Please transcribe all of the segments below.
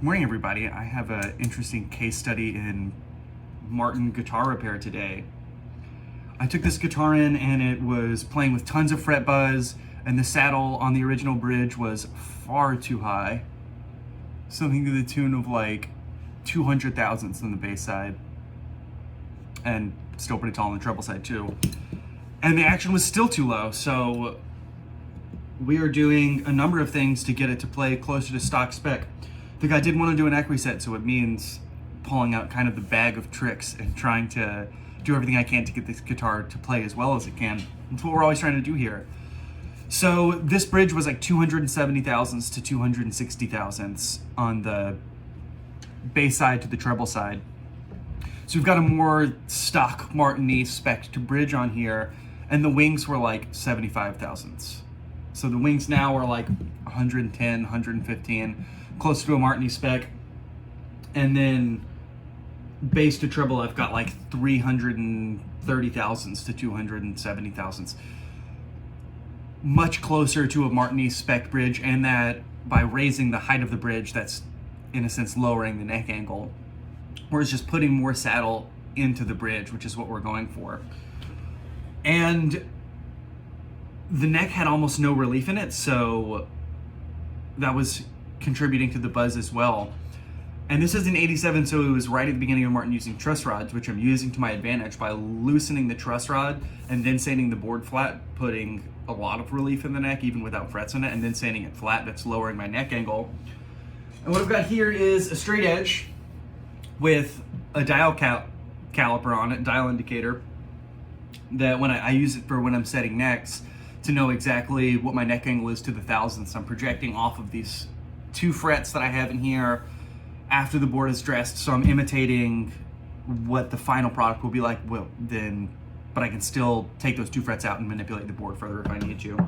Morning, everybody. I have an interesting case study in Martin guitar repair today. I took this guitar in and it was playing with tons of fret buzz, and the saddle on the original bridge was far too high. Something to the tune of like 200 thousandths on the bass side, and still pretty tall on the treble side too. And the action was still too low, so we are doing a number of things to get it to play closer to stock spec. I think I did want to do an neck reset, so it means pulling out kind of the bag of tricks and trying to do everything I can to get this guitar to play as well as it can. That's what we're always trying to do here. So this bridge was like 270 thousandths to 260 thousandths on the bass side to the treble side. So we've got a more stock Martin spec to bridge on here, and the wings were like 75 thousandths. So the wings now are like 110, 115, close to a Martin spec. And then bass to treble, I've got like 330 thousandths to 270 thousandths. Much closer to a Martin spec bridge, and that by raising the height of the bridge, that's in a sense lowering the neck angle. Whereas just putting more saddle into the bridge, which is what we're going for. And the neck had almost no relief in it, so that was contributing to the buzz as well. And this is an 87, so it was right at the beginning of Martin using truss rods, which I'm using to my advantage by loosening the truss rod and then sanding the board flat, putting a lot of relief in the neck even without frets in it, and then sanding it flat. That's lowering my neck angle. And what I've got here is a straight edge with a dial caliper on it, dial indicator, that when I use it for when I'm setting necks to know exactly what my neck angle is to the thousandths. I'm projecting off of these two frets that I have in here after the board is dressed, so I'm imitating what the final product will be like. Well, then, but I can still take those two frets out and manipulate the board further if I need to.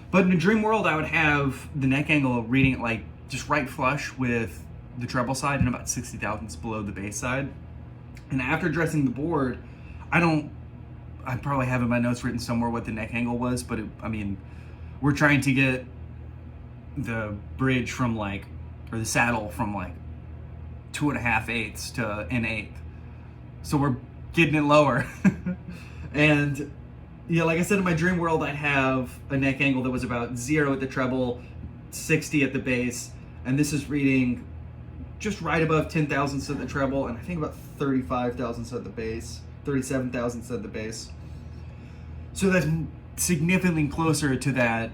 But in a dream world, I would have the neck angle reading it like just right flush with the treble side and about 60 thousandths below the bass side. And after dressing the board, I probably have in my notes written somewhere what the neck angle was, but we're trying to get the bridge from or the saddle from 2.5/8 to an eighth. So we're getting it lower. And yeah, like I said, in my dream world, I'd have a neck angle that was about 0 at the treble, 60 at the bass, and this is reading just right above 10 thousandths at the treble, and I think about 35 thousandths at the bass, 37 thousandths at the bass. So that's significantly closer to that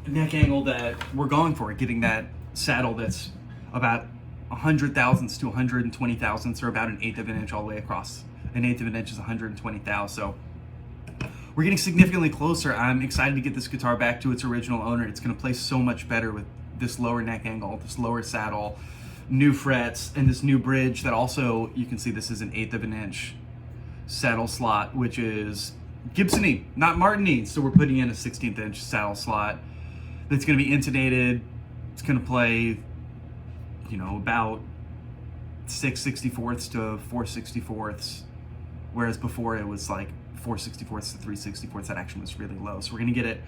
neck angle that we're going for, getting that saddle that's about 100 thousandths to 120 thousandths, or about 1/8 of an inch all the way across. 1/8 of an inch is 120 thou. So we're getting significantly closer. I'm excited to get this guitar back to its original owner. It's going to play so much better with this lower neck angle, this lower saddle, new frets, and this new bridge that also, you can see this is 1/8 of an inch saddle slot, which is Gibson-y, not Martin-y. So we're putting in a 16th inch saddle slot that's going to be intonated. It's going to play, about 6/64ths to 4/64ths, whereas before it was like 4/64ths to 3/64ths. That action was really low. So we're going to get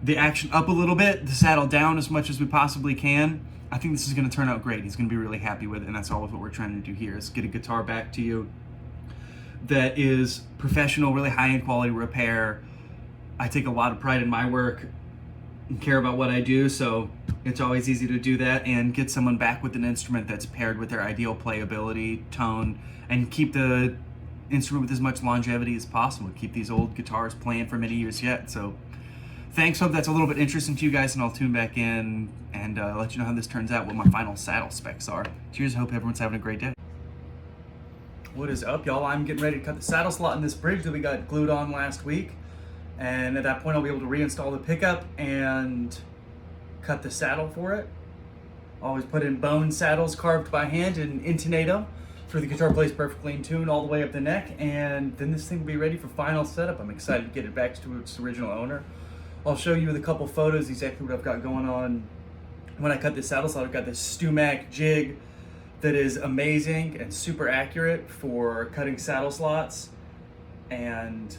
the action up a little bit, the saddle down as much as we possibly can. I think this is going to turn out great. He's going to be really happy with it, and that's always what we're trying to do here, is get a guitar back to you that is professional, really high-end quality repair. I take a lot of pride in my work and care about what I do, so it's always easy to do that and get someone back with an instrument that's paired with their ideal playability, tone, and keep the instrument with as much longevity as possible. Keep these old guitars playing for many years yet. So thanks. Hope that's a little bit interesting to you guys, and I'll tune back in and let you know how this turns out, what my final saddle specs are. Cheers. Hope everyone's having a great day. What is up, y'all? I'm getting ready to cut the saddle slot in this bridge that we got glued on last week. And at that point, I'll be able to reinstall the pickup and cut the saddle for it. Always put in bone saddles carved by hand and intonate them so the guitar plays perfectly in tune all the way up the neck. And then this thing will be ready for final setup. I'm excited to get it back to its original owner. I'll show you with a couple photos exactly what I've got going on when I cut this saddle slot. I've got this Stumac jig that is amazing and super accurate for cutting saddle slots, and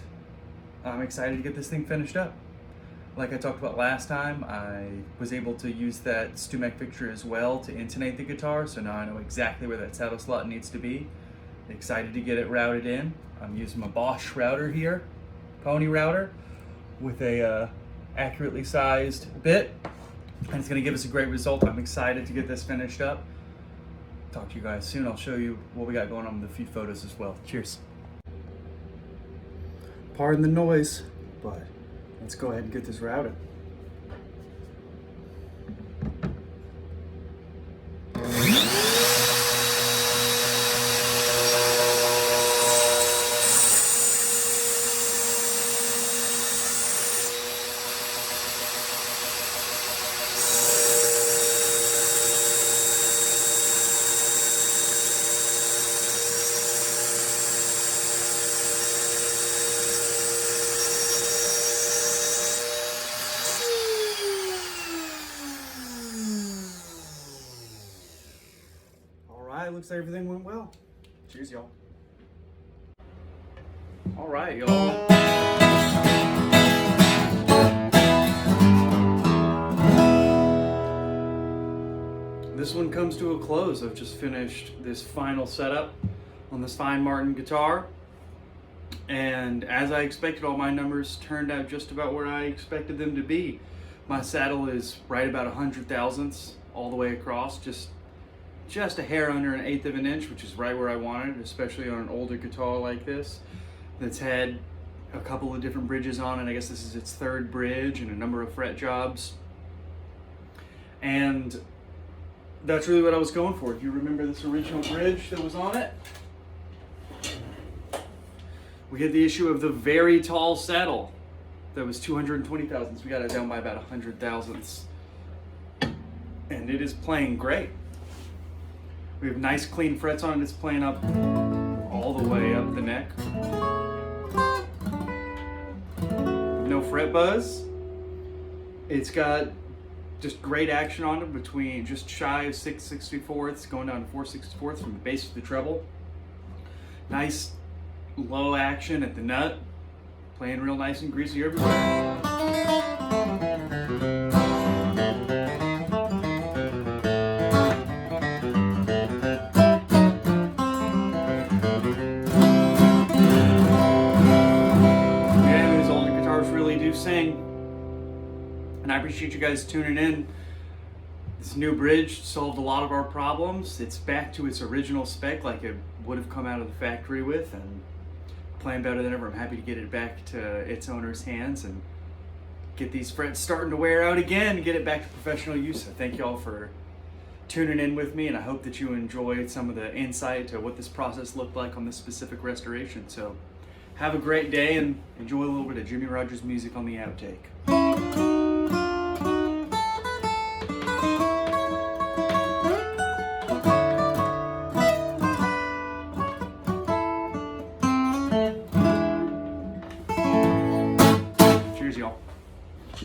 I'm excited to get this thing finished up. Like I talked about last time, I was able to use that Stumec fixture as well to intonate the guitar, so now I know exactly where that saddle slot needs to be. Excited to get it routed in. I'm using my Bosch router here, pony router, with a accurately sized bit, and it's going to give us a great result. I'm excited to get this finished up. Talk to you guys soon. I'll show you what we got going on with a few photos as well. Cheers. Pardon the noise, but let's go ahead and get this routed. Looks like everything went well. Cheers, y'all. All right, y'all. This one comes to a close. I've just finished this final setup on this fine Martin guitar. And as I expected, all my numbers turned out just about where I expected them to be. My saddle is right about 100 thousandths all the way across, just a hair under an 1/8 of an inch, which is right where I wanted, especially on an older guitar like this that's had a couple of different bridges on it. I guess this is its third bridge and a number of fret jobs. And that's really what I was going for. If you remember this original bridge that was on it, we had the issue of the very tall saddle that was 220 thousandths. We got it down by about 100 thousandths. And it is playing great. We have nice clean frets on it. It's playing up all the way up the neck. No fret buzz. It's got just great action on it between just shy of 6/64, going down to 4/64 from the bass to the treble. Nice low action at the nut. Playing real nice and greasy everywhere. Sing, and I appreciate you guys tuning in. This new bridge solved a lot of our problems. It's back to its original spec like it would have come out of the factory with, and playing better than ever. I'm happy to get it back to its owner's hands and get these frets starting to wear out again and get it back to professional use. So thank y'all for tuning in with me, and I hope that you enjoyed some of the insight to what this process looked like on this specific restoration. So have a great day and enjoy a little bit of Jimmy Rogers music on the outtake.